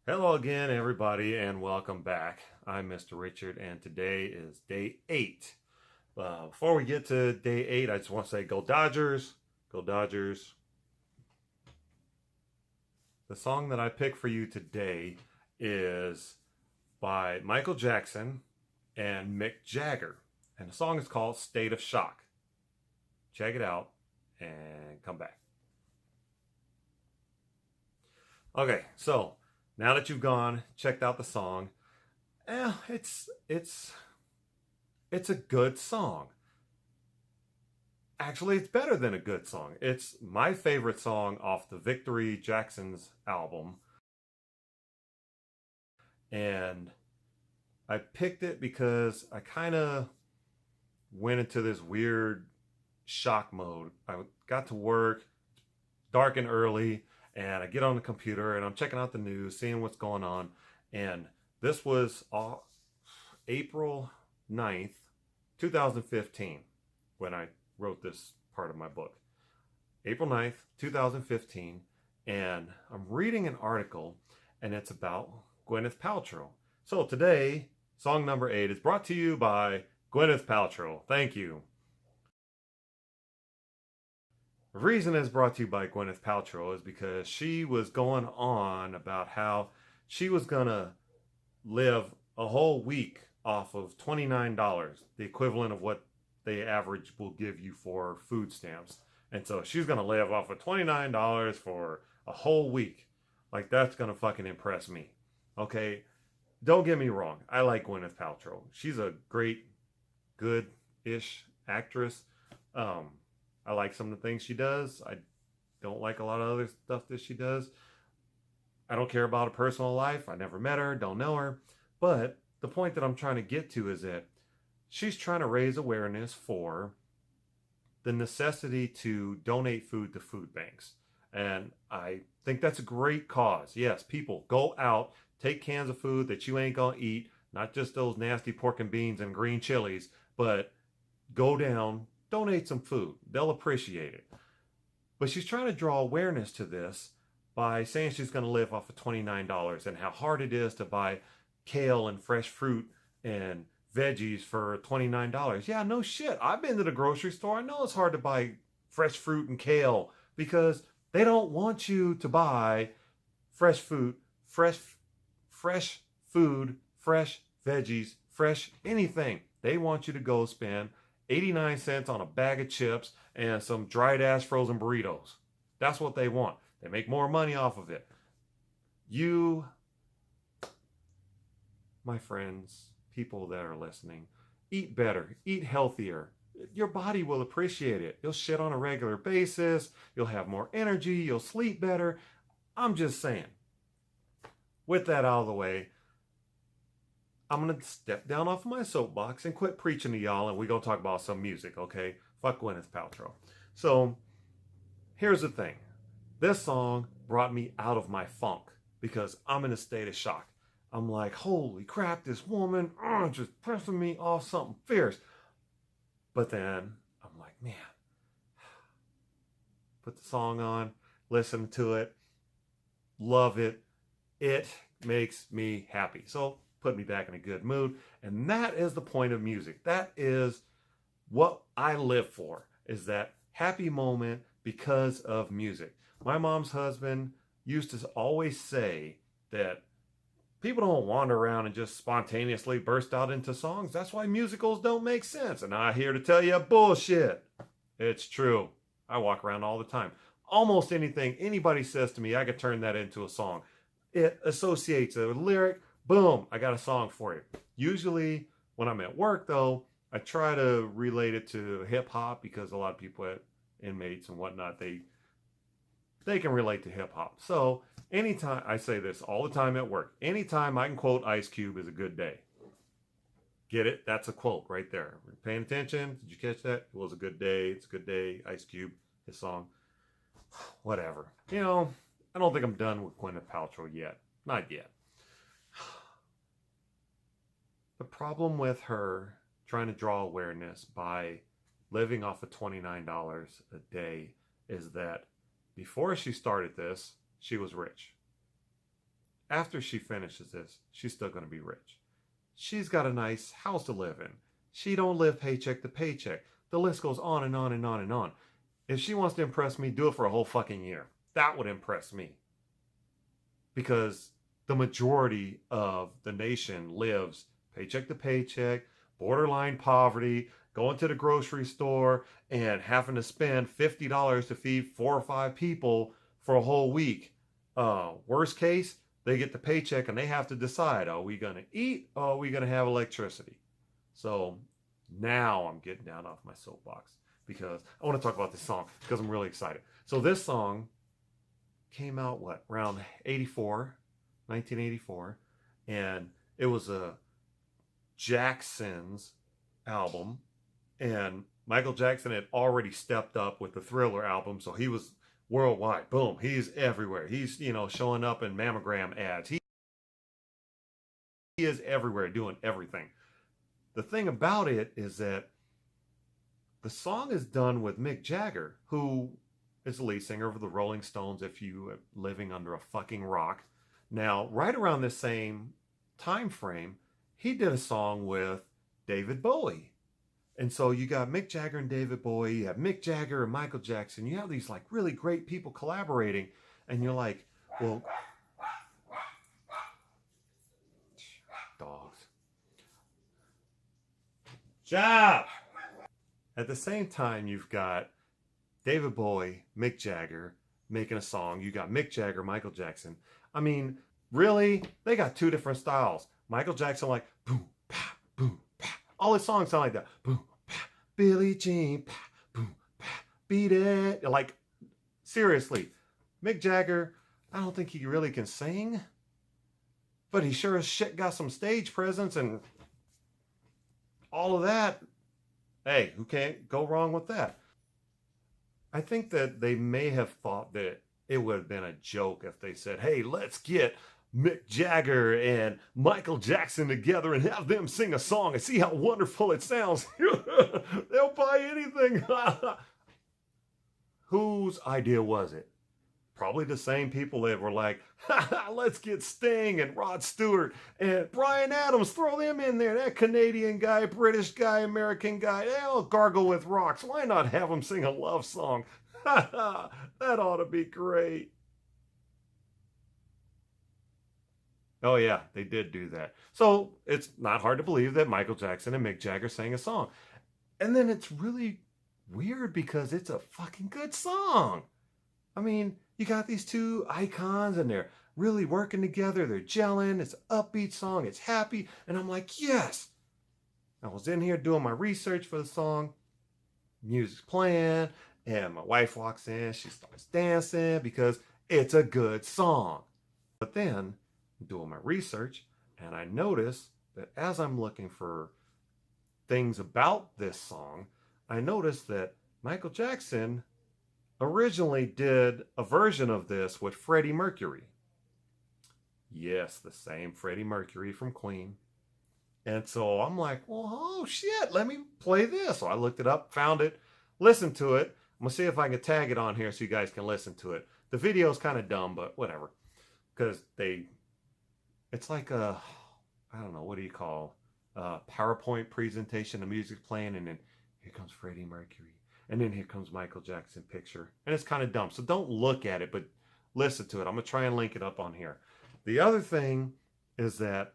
Hello again, everybody, and welcome back. I'm Mr. Richard, and today is day 8. Before we get to day 8, I just want to say go Dodgers! Go Dodgers! The song that I picked for you today is by Michael Jackson and Mick Jagger, and the song is called State of Shock. Check it out and come back. Okay, so now that you've gone, checked out the song, it's a good song. Actually, it's better than a good song. It's my favorite song off the Victory Jackson's album. And I picked it because I kind of went into this weird shock mode. I got to work dark and early, and I get on the computer and I'm checking out the news, seeing what's going on. And this was April 9th, 2015, when I wrote this part of my book. April 9th, 2015, and I'm reading an article, and it's about Gwyneth Paltrow. So today, song number 8 is brought to you by Gwyneth Paltrow. Thank you. The reason it's brought to you by Gwyneth Paltrow is because she was going on about how she was going to live a whole week off of $29, the equivalent of what the average will give you for food stamps. And so she's going to live off of $29 for a whole week. Like, that's going to fucking impress me. Okay? Don't get me wrong. I like Gwyneth Paltrow. She's a great, good-ish actress. I like some of the things she does. I don't like a lot of other stuff that she does. I don't care about her personal life. I never met her, don't know her. But the point that I'm trying to get to is that she's trying to raise awareness for the necessity to donate food to food banks. And I think that's a great cause. Yes, people, go out, take cans of food that you ain't gonna eat, not just those nasty pork and beans and green chilies, but go down, donate some food. They'll appreciate it. But she's trying to draw awareness to this by saying she's going to live off of $29 and how hard it is to buy kale and fresh fruit and veggies for $29. Yeah, no shit. I've been to the grocery store. I know it's hard to buy fresh fruit and kale because they don't want you to buy fresh food, fresh food, fresh veggies, fresh anything. They want you to go spend 89 cents on a bag of chips and some dried ass frozen burritos. That's what they want. They make more money off of it. You, my friends, people that are listening, eat better, eat healthier. Your body will appreciate it. You'll shit on a regular basis. You'll have more energy. You'll sleep better. I'm just saying. With that out of the way, I'm going to step down off my soapbox and quit preaching to y'all, and we're going to talk about some music, okay? Fuck Gwyneth Paltrow. So, here's the thing. This song brought me out of my funk because I'm in a state of shock. I'm like, holy crap, this woman just pressing me off something fierce. But then, I'm like, man, put the song on, listen to it, love it. It makes me happy. So, put me back in a good mood. And that is the point of music. That is what I live for, is that happy moment because of music. My mom's husband used to always say that people don't wander around and just spontaneously burst out into songs. That's why musicals don't make sense. And I'm here to tell you bullshit. It's true. I walk around all the time. Almost anything anybody says to me, I could turn that into a song. It associates a lyric. Boom, I got a song for you. Usually when I'm at work though, I try to relate it to hip hop because a lot of people at inmates and whatnot, they can relate to hip hop. So anytime, I say this all the time at work, anytime I can quote Ice Cube is a good day. Get it? That's a quote right there. Paying attention? Did you catch that? It was a good day. It's a good day. Ice Cube, his song. Whatever. You know, I don't think I'm done with Gwyneth Paltrow yet. Not yet. The problem with her trying to draw awareness by living off of $29 a day is that before she started this, she was rich. after she finishes this, she's still going to be rich. She's got a nice house to live in. She don't live paycheck to paycheck. The list goes on and on and on and on. If she wants to impress me, do it for a whole fucking year. That would impress me. Because the majority of the nation lives paycheck to paycheck, borderline poverty, going to the grocery store and having to spend $50 to feed 4 or 5 people for a whole week. Worst case, they get the paycheck and they have to decide, are we going to eat or are we going to have electricity? So now I'm getting down off my soapbox because I want to talk about this song because I'm really excited. So this song came out, around 1984. And it was a Jackson's album. And Michael Jackson had already stepped up with the Thriller album. So he was worldwide. Boom. He's everywhere. He's, showing up in mammogram ads. He is everywhere doing everything. The thing about it is that the song is done with Mick Jagger, who is the lead singer of the Rolling Stones if you are living under a fucking rock. Now, right around this same time frame, he did a song with David Bowie. And so you got Mick Jagger and David Bowie, you have Mick Jagger and Michael Jackson. You have these like really great people collaborating. And you're like, well, dogs. Shut up! At the same time, you've got David Bowie, Mick Jagger making a song. You got Mick Jagger, Michael Jackson. I mean, really? They got 2 different styles. Michael Jackson like, boom, pa, boom, pa. All his songs sound like that. Boom, pa, Billie Jean, pa, boom, pa, beat it. Like, seriously. Mick Jagger, I don't think he really can sing. But he sure as shit got some stage presence and all of that. Hey, who can't go wrong with that? I think that they may have thought that it would have been a joke if they said, hey, let's get Mick Jagger and Michael Jackson together and have them sing a song and see how wonderful it sounds. They'll buy anything. Whose idea was it? Probably the same people that were like, let's get Sting and Rod Stewart and Bryan Adams, throw them in there. That Canadian guy, British guy, American guy, they'll gargle with rocks. Why not have them sing a love song? That ought to be great. Oh yeah, they did do that. So it's not hard to believe that Michael Jackson and Mick Jagger sang a song. And then it's really weird because it's a fucking good song. I mean, you got these 2 icons and they're really working together. They're gelling. It's an upbeat song. It's happy. And I'm like, yes. I was in here doing my research for the song. Music's playing. And my wife walks in. She starts dancing because it's a good song. But then I'm doing my research and I notice that as I'm looking for things about this song, I noticed that Michael Jackson originally did a version of this with Freddie Mercury. Yes, the same Freddie Mercury from Queen. And so I'm like, well, oh shit, let me play this. So I looked it up, found it, listened to it. I'm gonna see if I can tag it on here so you guys can listen to it. The video is kind of dumb, but whatever. Because it's like a, I don't know, what do you call a PowerPoint presentation, the music's playing, and then here comes Freddie Mercury. And then here comes Michael Jackson picture. And it's kind of dumb. So don't look at it, but listen to it. I'm going to try and link it up on here. The other thing is that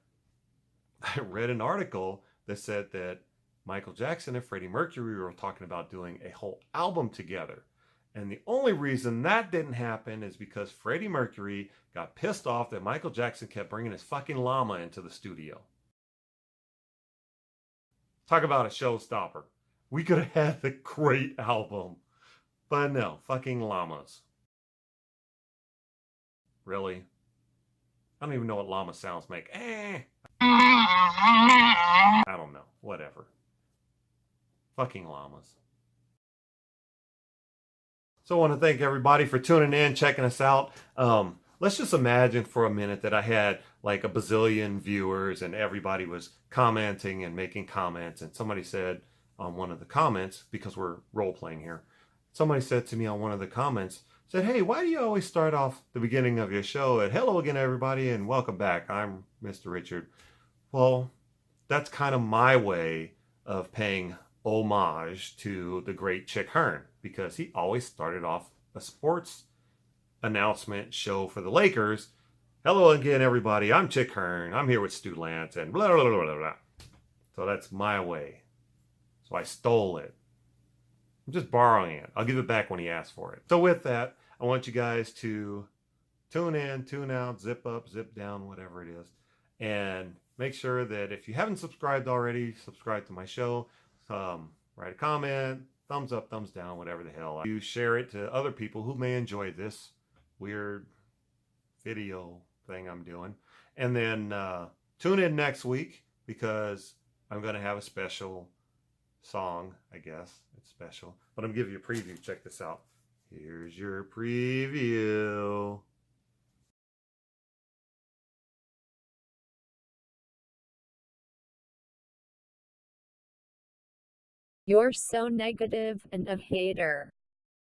I read an article that said that Michael Jackson and Freddie Mercury were talking about doing a whole album together. And the only reason that didn't happen is because Freddie Mercury got pissed off that Michael Jackson kept bringing his fucking llama into the studio. Talk about a showstopper. We could have had a great album. But no, fucking llamas. Really? I don't even know what llama sounds make. I don't know. Whatever. Fucking llamas. So I want to thank everybody for tuning in, checking us out. Let's just imagine for a minute that I had like a bazillion viewers and everybody was commenting and making comments. And somebody said on one of the comments, because we're role playing here, Somebody said to me on one of the comments, said, "Hey, why do you always start off the beginning of your show at hello again, everybody, and welcome back. I'm Mr. Richard." Well, that's kind of my way of paying homage to the great Chick Hearn because he always started off a sports announcement show for the Lakers. Hello again, everybody. I'm Chick Hearn. I'm here with Stu Lance and blah, blah, blah, blah, blah. So that's my way. So I stole it. I'm just borrowing it. I'll give it back when he asks for it. So with that, I want you guys to tune in, tune out, zip up, zip down, whatever it is. And make sure that if you haven't subscribed already, subscribe to my show. Write a comment, thumbs up, thumbs down, whatever the hell. You share it to other people who may enjoy this weird video thing I'm doing. And then tune in next week because I'm going to have a special song, I guess. It's special. But I'm giving you a preview. Check this out. Here's your preview. You're so negative and a hater.